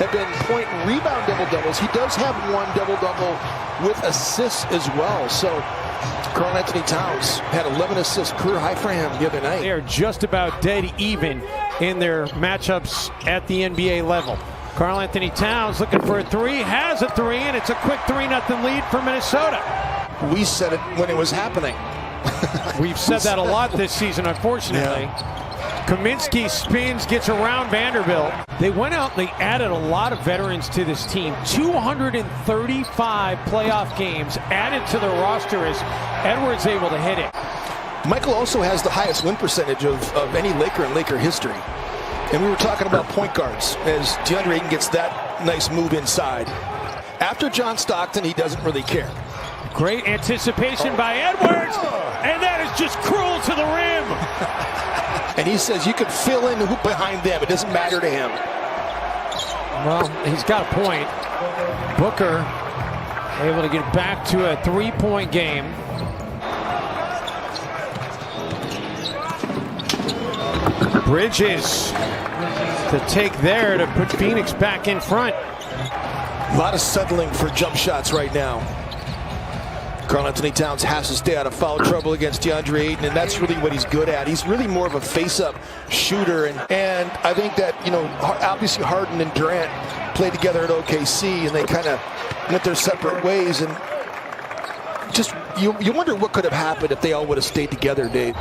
have been point and rebound double-doubles. He does have one double-double with assists as well. So Karl-Anthony Towns had 11 assists, career high for him the other night. They are just about dead even in their matchups at the NBA level. Karl-Anthony Towns looking for a three, has a three, and it's a quick 3-0 lead for Minnesota. We said it when it was happening. We've said that a lot this season, unfortunately. Yeah. Kaminsky spins, gets around Vanderbilt. They went out and they added a lot of veterans to this team. 235 playoff games added to their roster as Edwards able to hit it. Michael also has the highest win percentage of any Laker in Laker history. And we were talking about point guards as DeAndre Ayton gets that nice move inside. After John Stockton, he doesn't really care. Great anticipation by Edwards, and that is just cruel to the rim. And he says you can fill in behind them. It doesn't matter to him. Well, he's got a point. Booker able to get back to a 3-point game. Bridges to take there to put Phoenix back in front. A lot of settling for jump shots right now. Karl-Anthony Towns has to stay out of foul trouble against DeAndre Ayton, and that's really what he's good at. He's really more of a face-up shooter, and I think that, you know, obviously Harden and Durant played together at OKC, and they kind of went their separate ways, and just you wonder what could have happened if they all would have stayed together, Dave.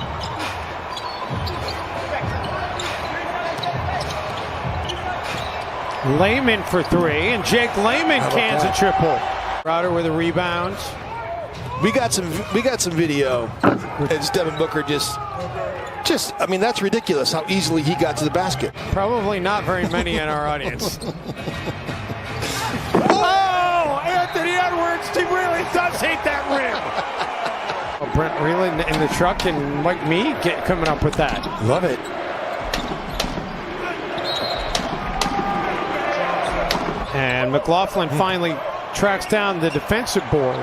Layman for three, and Jake Layman cans a triple. Crowder with a rebound. We got some video as Devin Booker just I mean, that's ridiculous how easily he got to the basket. Probably not very many in our audience. Oh, Anthony Edwards, he really does hate that rim. Oh, Brent Reeland in the truck and Mike Mead coming up with that. Love it. And McLaughlin finally tracks down the defensive board.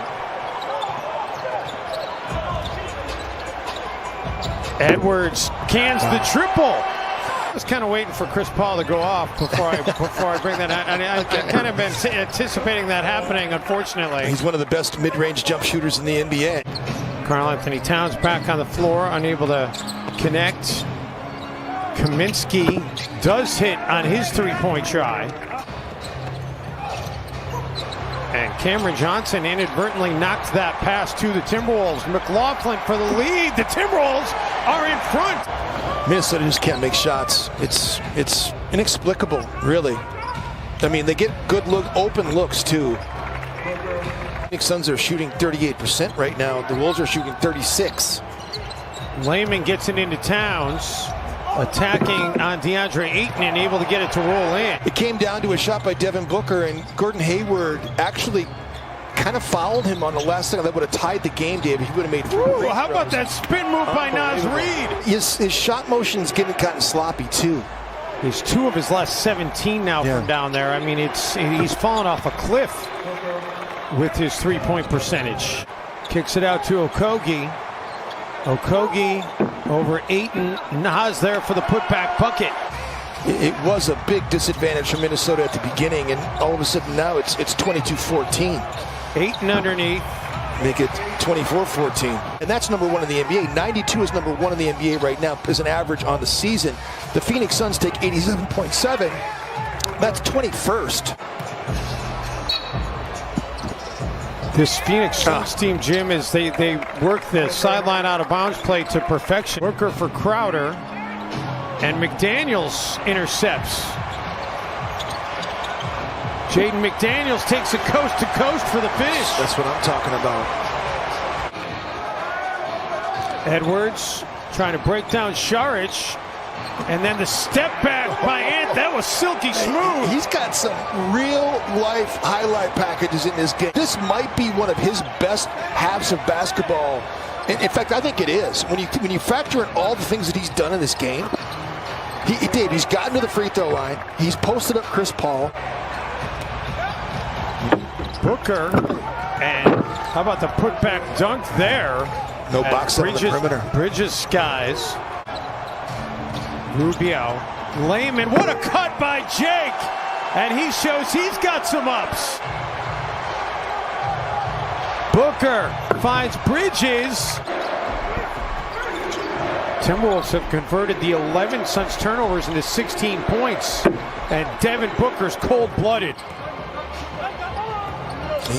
Edwards cans the triple. I was kind of waiting for Chris Paul to go off before I bring that out. I kind of been anticipating that happening, unfortunately. He's one of the best mid-range jump shooters in the NBA. Karl-Anthony Towns back on the floor, unable to connect. Kaminsky does hit on his three-point try. And Cameron Johnson inadvertently knocked that pass to the Timberwolves. McLaughlin for the lead. The Timberwolves are in front. Minnesota just can't make shots. It's inexplicable, really. I mean, they get good open looks too. Finiks Sanz are shooting 38% right now. The Wolves are shooting 36%. Layman gets it into Towns. Attacking on DeAndre Ayton and able to get it to roll in. It came down to a shot by Devin Booker, and Gordon Hayward actually kind of fouled him on the last second. That would have tied the game, Dave. He would have made 3 free how about that spin move by Naz Reid? His shot motion's getting kind of sloppy too. He's 2 of his last 17 now from down there. I mean, he's fallen off a cliff with his 3-point percentage. Kicks it out to Okogie. Okogie over Ayton. Naz there for the putback bucket. It was a big disadvantage for Minnesota at the beginning, and all of a sudden now it's 22-14. Ayton underneath. Make it 24-14. And that's number 1 in the NBA. 92 is number 1 in the NBA right now as an average on the season. The Phoenix Suns take 87.7. That's 21st. This Phoenix Suns team, Jim, is they work the sideline out of bounds play to perfection. Worker for Crowder, and McDaniels intercepts. Jaden McDaniels takes it coast to coast for the finish. That's what I'm talking about. Edwards trying to break down Šarić. And then the step back by Ant, that was silky smooth. He's got some real-life highlight packages in this game. This might be one of his best halves of basketball. In fact, I think it is. When you factor in all the things that he's done in this game, he's gotten to the free throw line. He's posted up Chris Paul. Booker, and how about the putback dunk there? No box on the perimeter. Bridges skies. Rubio, Layman, what a cut by Jake! and he shows he's got some ups. Booker finds Bridges. Timberwolves have converted the 11 Suns turnovers into 16 points, and Devin Booker's cold-blooded.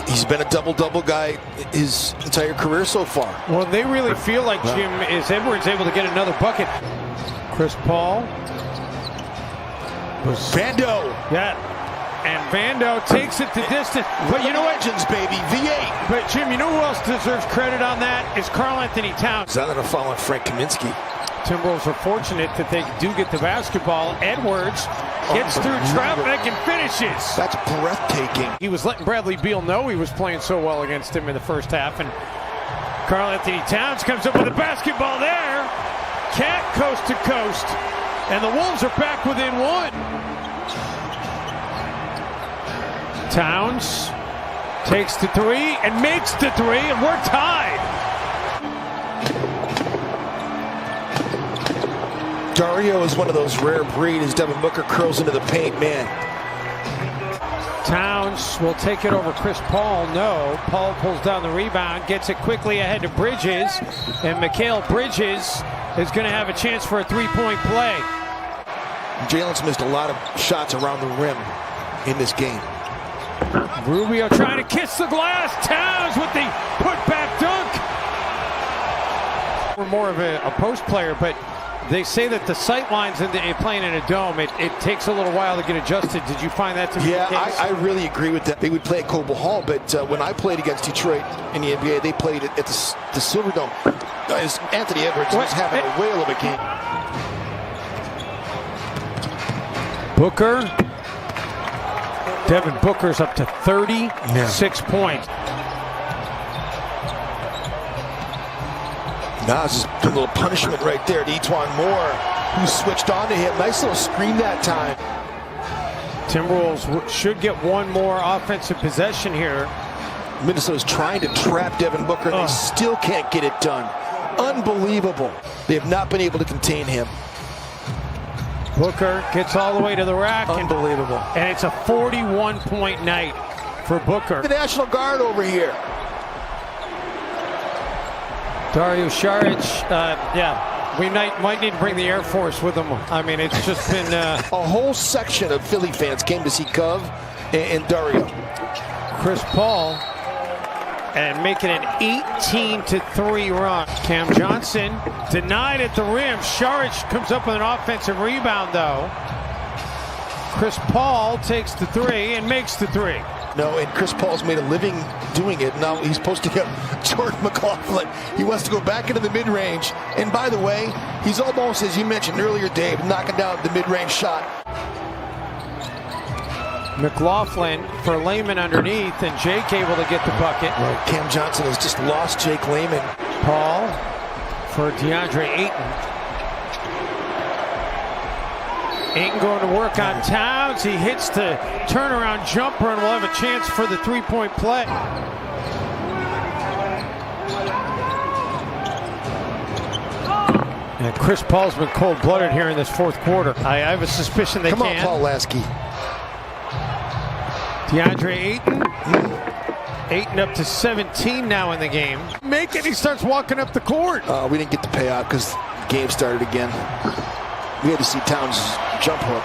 He's been a double-double guy his entire career so far. Well, they really feel like Jim is Edwards able to get another bucket. Chris Paul. Vando. Yeah. And Vando takes it the distance. But you know what? Legends, baby. V8. But Jim, you know who else deserves credit on that? Is Karl-Anthony Towns. Is that a foul on Frank Kaminsky? Timberwolves are fortunate that they do get the basketball. Edwards gets through traffic and finishes. That's breathtaking. He was letting Bradley Beal know he was playing so well against him in the first half. And Karl-Anthony Towns comes up with a basketball there. Cat coast to coast. And the Wolves are back within one. Towns takes the three and makes the three, and we're tied. Dario is one of those rare breed as Devin Booker curls into the paint, man. Towns will take it over Chris Paul. No. Paul pulls down the rebound, gets it quickly ahead to Bridges, and Mikal Bridges is going to have a chance for a three-point play. Jalen's missed a lot of shots around the rim in this game. Rubio trying to kiss the glass. Towns with the putback dunk. We're more of a post player, but they say that the sight lines in playing in a dome, it takes a little while to get adjusted. Did you find that to be the case? Yeah, I really agree with that. They would play at Coble Hall, but when I played against Detroit in the NBA, they played at the Silverdome. Anthony Edwards was having a whale of a game. Booker. Devin Booker's up to 36 points. Nas is a little punishment right there to Etuan Moore, who switched on to him. Nice little screen that time. Timberwolves should get one more offensive possession here. Minnesota's trying to trap Devin Booker, and they still can't get it done. Unbelievable. They have not been able to contain him. Booker gets all the way to the rack. Unbelievable. And it's a 41-point night for Booker. The National Guard over here. Dario Saric, we might need to bring the Air Force with him. I mean, it's just been... A whole section of Philly fans came to see Cove and Dario. Chris Paul, and making an 18-3 run. Cam Johnson denied at the rim. Saric comes up with an offensive rebound, though. Chris Paul takes the three and makes the three. No, and Chris Paul's made a living doing it. Now he's supposed to get Jordan McLaughlin. He wants to go back into the mid-range. And by the way, he's almost, as you mentioned earlier, Dave, knocking down the mid-range shot. McLaughlin for Layman underneath, and Jake able to get the bucket. Right. Cam Johnson has just lost Jake Layman. Paul for DeAndre Ayton. Ayton going to work on Towns. He hits the turnaround jumper and will have a chance for the three-point play. And Chris Paul's been cold-blooded here in this fourth quarter. I have a suspicion they can. Come on, Paul Lasky. DeAndre Ayton. Ayton up to 17 now in the game. Make it, he starts walking up the court. We didn't get the payout because the game started again. We had to see Towns' jump hook.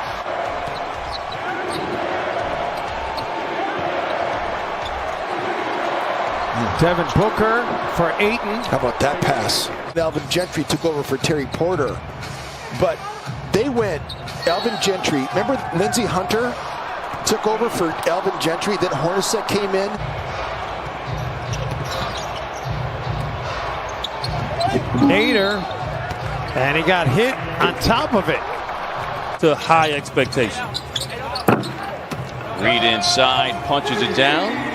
Devin Booker for Ayton. How about that pass? Alvin Gentry took over for Terry Porter. But they went, Alvin Gentry, remember Lindsey Hunter took over for Alvin Gentry, then Hornacek came in. Nader, and he got hit on top of it. To high expectations. Reed inside, punches it down.